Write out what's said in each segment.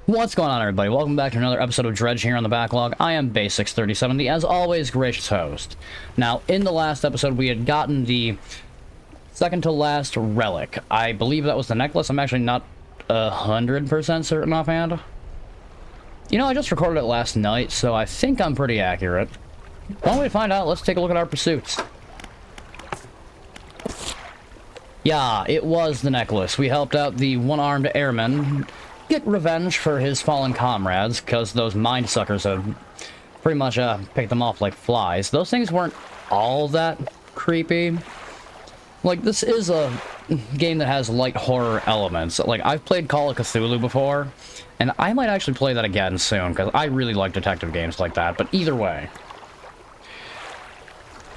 What's going on, everybody? Welcome back to another episode of Dredge here on the backlog. I am Base637, the, as always, gracious host. Now, in the last episode, we had gotten the second to last relic. I believe that was the necklace. I'm actually not 100% certain offhand. You know, I just recorded it last night, so I think I'm pretty accurate. One way to find out, let's take a look at our pursuits. Yeah, it was the necklace. We helped out the one-armed airman get revenge for his fallen comrades, because those mind suckers have pretty much picked them off like flies. Those things weren't all that creepy. Like, this is a game that has light horror elements. Like, I've played Call of Cthulhu before, and I might actually play that again soon, because I really like detective games like that. But either way,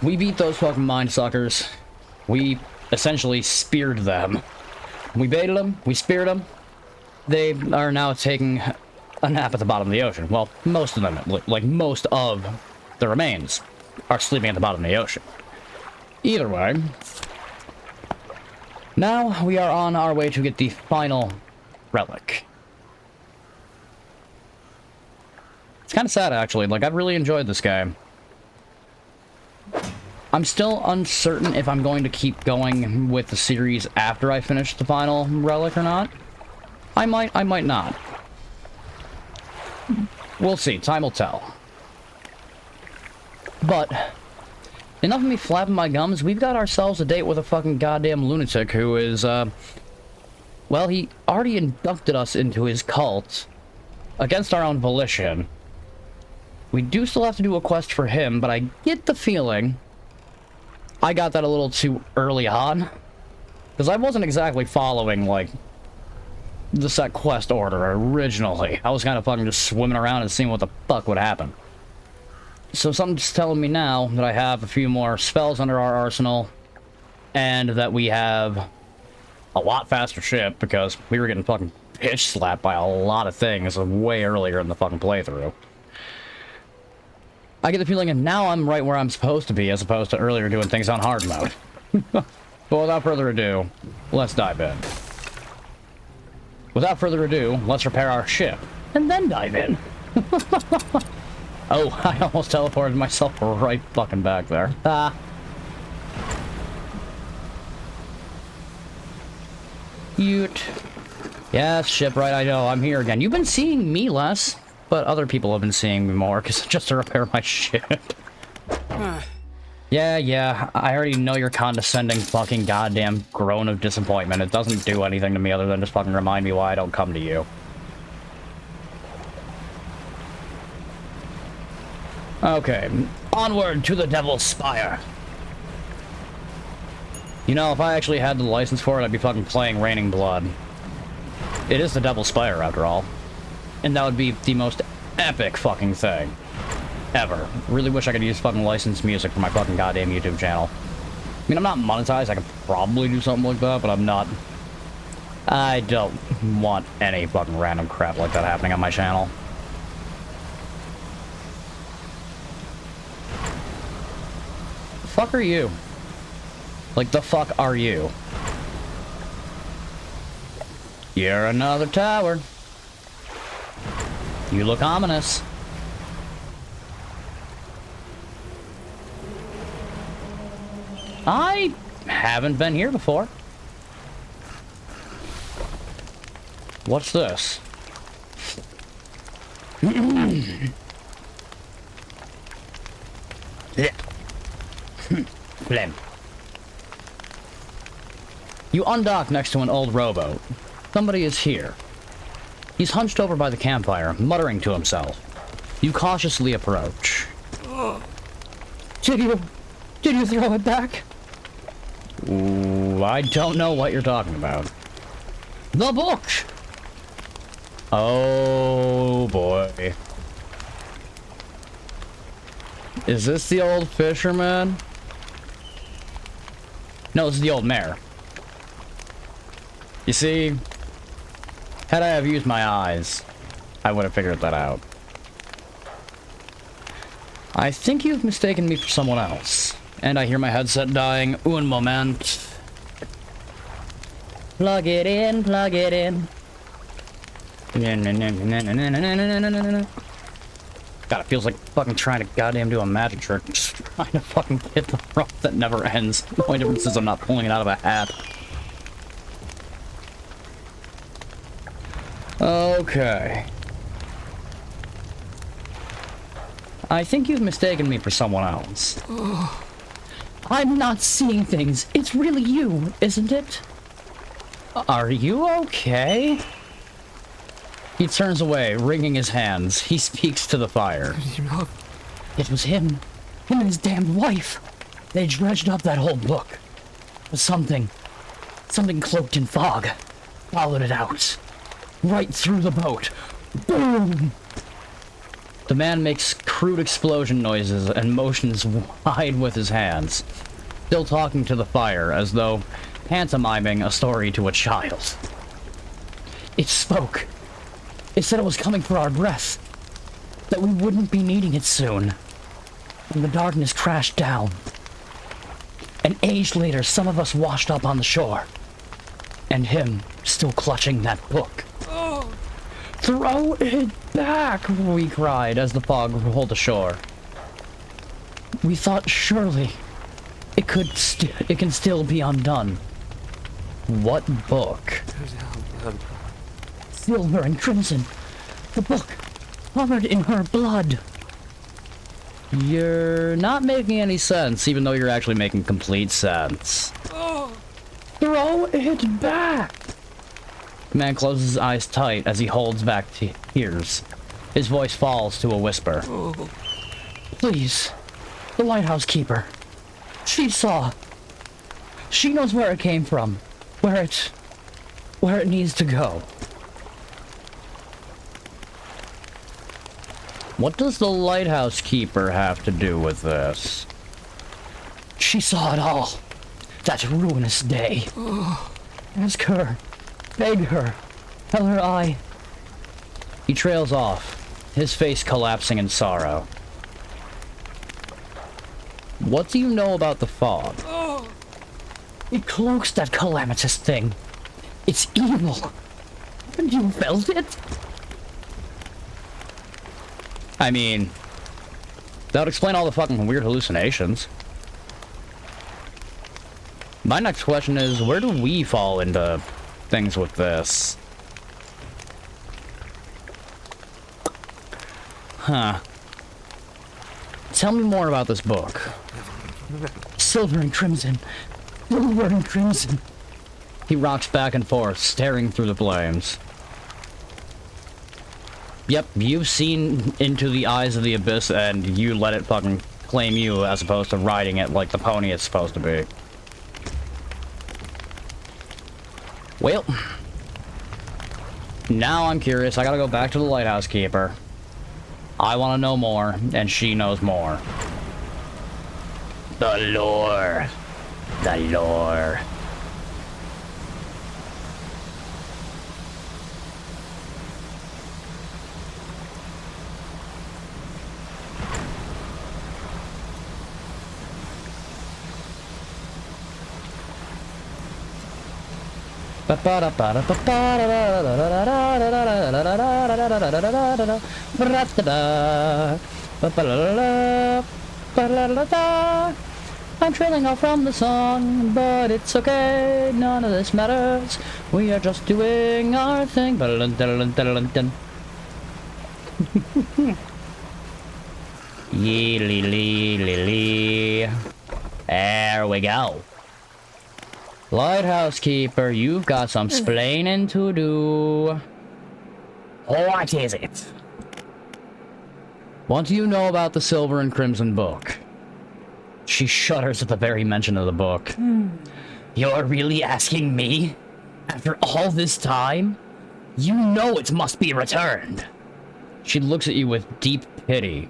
we beat those fucking mind suckers. We essentially speared them. We baited them, we speared them. They are now taking a nap at the bottom of the ocean. Well, most of them, like most of the remains, are sleeping at the bottom of the ocean. Either way, now we are on our way to get the final relic. It's kind of sad, actually. Like, I've really enjoyed this game. I'm still uncertain if I'm going to keep going with the series after I finish the final relic or not. I might not. We'll see. Time will tell. But enough of me flapping my gums. We've got ourselves a date with a fucking goddamn lunatic who is, well, he already inducted us into his cult against our own volition. We do still have to do a quest for him, but I get the feeling I got that a little too early on, because I wasn't exactly following, like, the set quest order originally. I was kind of fucking just swimming around and seeing what the fuck would happen. So something's telling me now that I have a few more spells under our arsenal, and that we have a lot faster ship, because we were getting fucking pitch slapped by a lot of things way earlier in the fucking playthrough. I get the feeling that now I'm right where I'm supposed to be, as opposed to earlier doing things on hard mode. But without further ado, let's dive in. Without further ado, let's repair our ship, and then dive in. Oh, I almost teleported myself right fucking back there. Ah. Cute. Yes, shipwright, I know, I'm here again. You've been seeing me less, but other people have been seeing me more, because just to repair my ship. Yeah, I already know your condescending fucking goddamn groan of disappointment. It doesn't do anything to me other than just fucking remind me why I don't come to you. Okay, onward to the Devil's Spire. You know, if I actually had the license for it, I'd be fucking playing Raining Blood. It is the Devil's Spire, after all. And that would be the most epic fucking thing ever. Really wish I could use fucking licensed music for my fucking goddamn YouTube channel. I mean, I'm not monetized. I could probably do something like that, but I'm not. I don't want any fucking random crap like that happening on my channel. The fuck are you? Like, the fuck are you? You're another tower. You look ominous. I haven't been here before. What's this? Flem. You undock next to an old rowboat. Somebody is here. He's hunched over by the campfire, muttering to himself. You cautiously approach. Did you throw it back? Ooh, I don't know what you're talking about. The book! Oh, boy. Is this the old fisherman? No, this is the old mare. You see, had I have used my eyes, I would have figured that out. I think you've mistaken me for someone else. And I hear my headset dying. Un moment. Plug it in, plug it in. God, it feels like fucking trying to goddamn do a magic trick. Just trying to fucking hit the rope that never ends. The only difference is I'm not pulling it out of a hat. Okay. I think you've mistaken me for someone else. I'm not seeing things. It's really you, isn't it? Are you okay? He turns away, wringing his hands. He speaks to the fire. It was him. Him and his damned wife. They dredged up that whole book. Something cloaked in fog. Followed it out. Right through the boat. Boom! The man makes crude explosion noises and motions wide with his hands, still talking to the fire as though pantomiming a story to a child. It spoke. It said it was coming for our breath, that we wouldn't be needing it soon. And the darkness crashed down. An age later, some of us washed up on the shore, and him still clutching that book. Throw it back, we cried as the fog rolled ashore. We thought surely it can still be undone. What book? Silver and crimson. The book, covered in her blood. You're not making any sense, even though you're actually making complete sense. Throw it back! The man closes his eyes tight as he holds back tears. His voice falls to a whisper. Please, the lighthouse keeper. She saw. She knows where it came from. Where it needs to go. What does the lighthouse keeper have to do with this? She saw it all. That ruinous day. Ask her. Beg her. Tell her He trails off, his face collapsing in sorrow. What do you know about the fog? It cloaks that calamitous thing. It's evil. Haven't you felt it? I mean, that would explain all the fucking weird hallucinations. My next question is, where do we fall into things with this? Huh. Tell me more about this book. Silver and crimson. Silver and crimson. He rocks back and forth, staring through the flames. Yep, you've seen into the eyes of the abyss and you let it fucking claim you as opposed to riding it like the pony it's supposed to be. Well, now I'm curious. I gotta go back to the lighthouse keeper. I want to know more, and she knows more. The lore. The lore. I'm trailing off from the song, but it's okay, none of this matters. We are just doing our thing. Yee-lee-lee-lee-lee. There we go. Lighthouse keeper, you've got some splaining to do. What is it? What do you know about the Silver and Crimson book? She shudders at the very mention of the book. You're really asking me? After all this time? You know it must be returned. She looks at you with deep pity.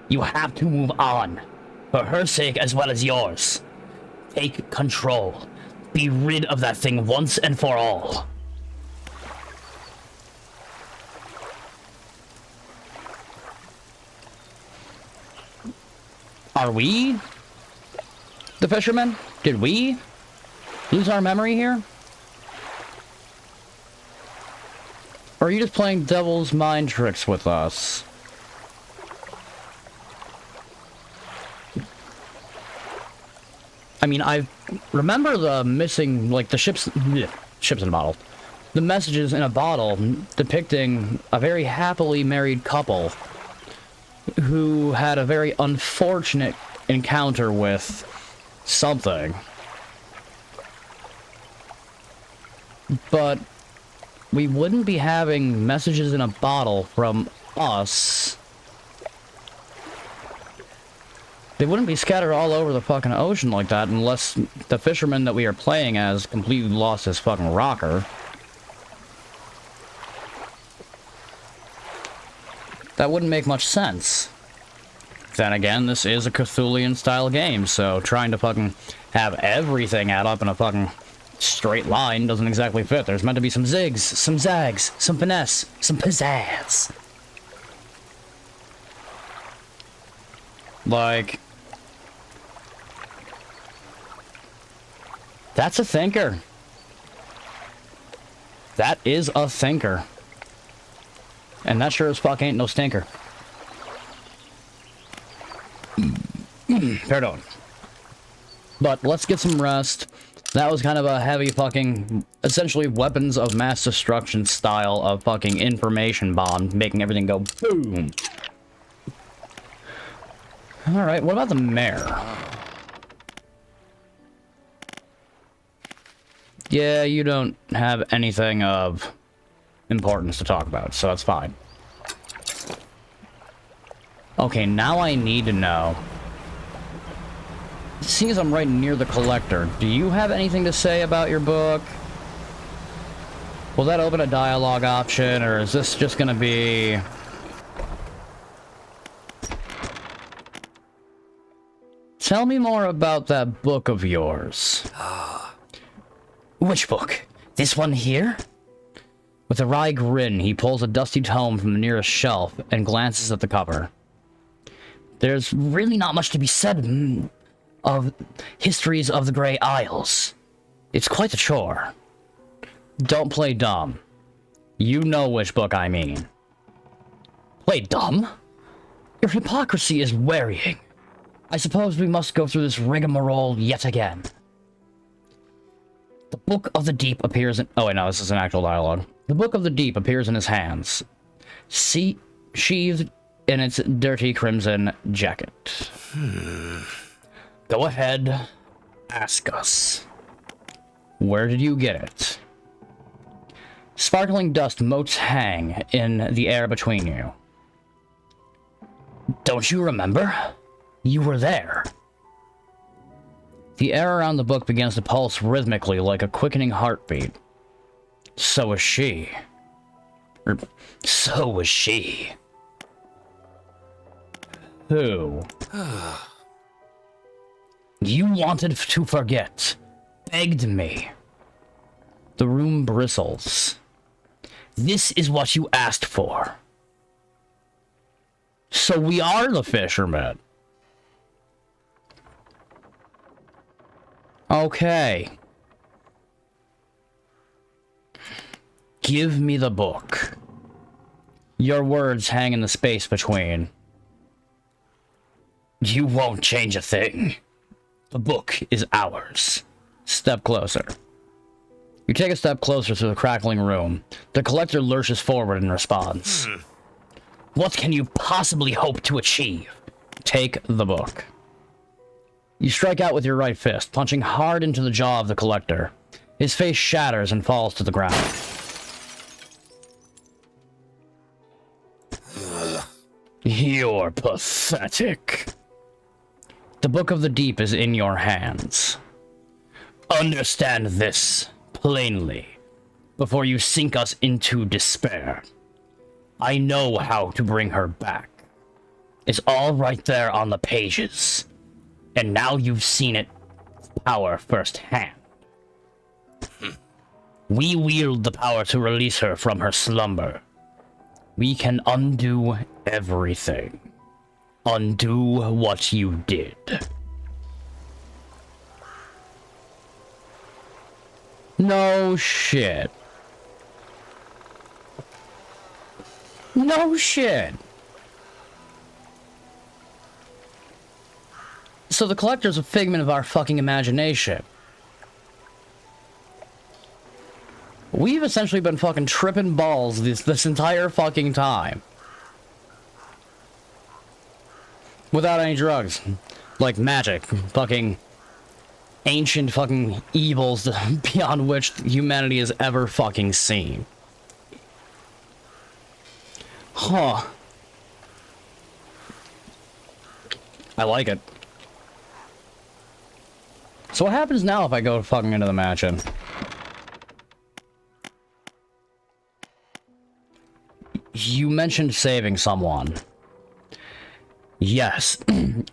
You have to move on. For her sake as well as yours. Take control. Be rid of that thing once and for all. Are we the fishermen? Did we lose our memory here? Or are you just playing devil's mind tricks with us? I mean, I remember the missing, like, the ships in a bottle. The messages in a bottle depicting a very happily married couple who had a very unfortunate encounter with something. But we wouldn't be having messages in a bottle from us. They wouldn't be scattered all over the fucking ocean like that unless the fisherman that we are playing as completely lost his fucking rocker. That wouldn't make much sense. Then again, this is a Cthulhian-style game, so trying to fucking have everything add up in a fucking straight line doesn't exactly fit. There's meant to be some zigs, some zags, some finesse, some pizzazz. Like... that's a thinker. That is a thinker. And that sure as fuck ain't no stinker. Pardon. But let's get some rest. That was kind of a heavy fucking, essentially weapons of mass destruction style of fucking information bomb, making everything go boom. Alright, what about the mayor? Yeah, you don't have anything of importance to talk about, so that's fine. Okay, now I need to know. Seeing as I'm right near the collector, do you have anything to say about your book? Will that open a dialogue option, or is this just gonna be... tell me more about that book of yours. Which book? This one here? With a wry grin, he pulls a dusty tome from the nearest shelf and glances at the cover. There's really not much to be said of histories of the Grey Isles. It's quite a chore. Don't play dumb. You know which book I mean. Play dumb? Your hypocrisy is wearying. I suppose we must go through this rigmarole yet again. The Book of the Deep appears in... oh wait, no, this is an actual dialogue. The Book of the Deep appears in his hands, sheathed in its dirty crimson jacket. Go ahead, ask us. Where did you get it? Sparkling dust motes hang in the air between you. Don't you remember? You were there. The air around the book begins to pulse rhythmically like a quickening heartbeat. So was she. So was she. Who? You wanted to forget. Begged me. The room bristles. This is what you asked for. So we are the fishermen. Okay. Give me the book. Your words hang in the space between. You won't change a thing. The book is ours. Step closer. You take a step closer to the crackling room. The collector lurches forward in response. What can you possibly hope to achieve? Take the book. You strike out with your right fist, punching hard into the jaw of the collector. His face shatters and falls to the ground. You're pathetic. The Book of the Deep is in your hands. Understand this plainly before you sink us into despair. I know how to bring her back. It's all right there on the pages. And now you've seen it power firsthand. We wield the power to release her from her slumber. We can undo everything. Undo what you did. No shit. No shit. So the collector's a figment of our fucking imagination. We've essentially been fucking tripping balls this entire fucking time. Without any drugs. Like magic. Fucking ancient fucking evils beyond which humanity has ever fucking seen. Huh. I like it. So what happens now if I go fucking into the mansion? You mentioned saving someone. Yes.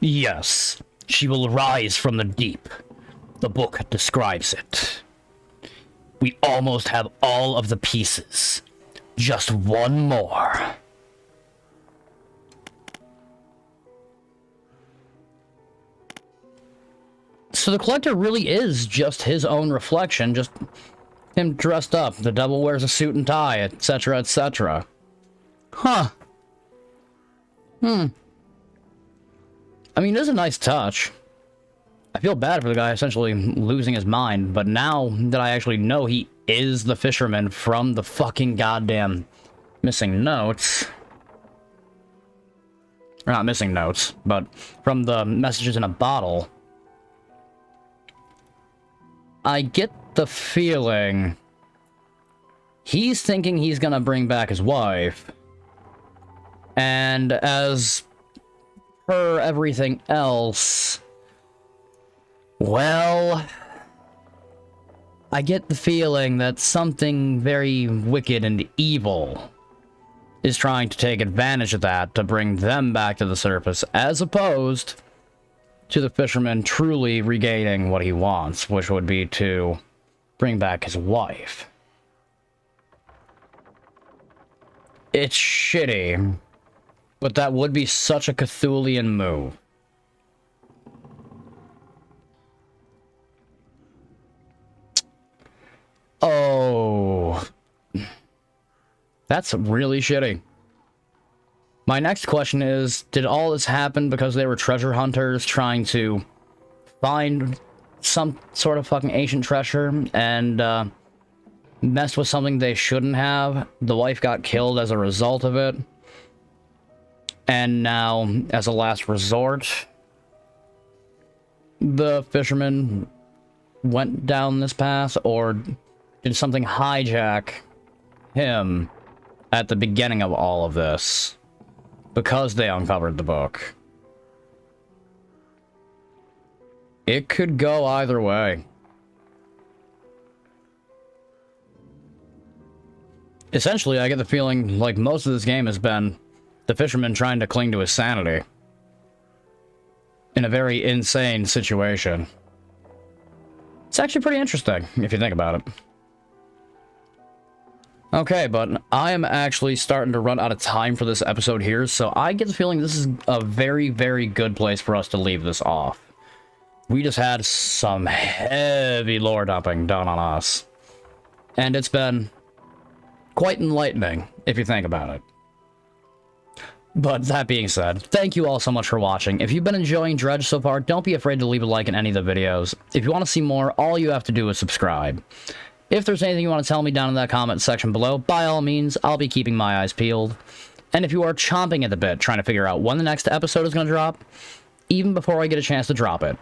Yes. She will rise from the deep. The book describes it. We almost have all of the pieces. Just one more. So the collector really is just his own reflection, just him dressed up. The devil wears a suit and tie, etc., etc. Huh. I mean, it is a nice touch. I feel bad for the guy essentially losing his mind, but now that I actually know he is the fisherman from the fucking goddamn missing notes... Or not missing notes, but from the messages in a bottle... I get the feeling he's thinking he's gonna bring back his wife, and as per everything else, well, I get the feeling that something very wicked and evil is trying to take advantage of that to bring them back to the surface, as opposed to the fisherman truly regaining what he wants, which would be to bring back his wife. It's shitty, but that would be such a Cthulian move. Oh. That's really shitty. My next question is, did all this happen because they were treasure hunters trying to find some sort of fucking ancient treasure and messed with something they shouldn't have? The wife got killed as a result of it. And now, as a last resort, the fisherman went down this path? Or did something hijack him at the beginning of all of this? Because they uncovered the book. It could go either way. Essentially, I get the feeling like most of this game has been the fisherman trying to cling to his sanity. In a very insane situation. It's actually pretty interesting, if you think about it. Okay, but I am actually starting to run out of time for this episode here, so I get the feeling this is a very, very good place for us to leave this off. We just had some heavy lore dumping done on us. And it's been quite enlightening, if you think about it. But that being said, thank you all so much for watching. If you've been enjoying Dredge so far, don't be afraid to leave a like in any of the videos. If you want to see more, all you have to do is subscribe. If there's anything you want to tell me down in that comment section below, by all means, I'll be keeping my eyes peeled. And if you are chomping at the bit trying to figure out when the next episode is going to drop, even before I get a chance to drop it,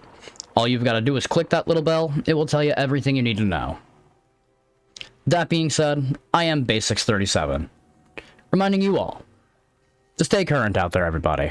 all you've got to do is click that little bell. It will tell you everything you need to know. That being said, I am Basics37, reminding you all to stay current out there, everybody.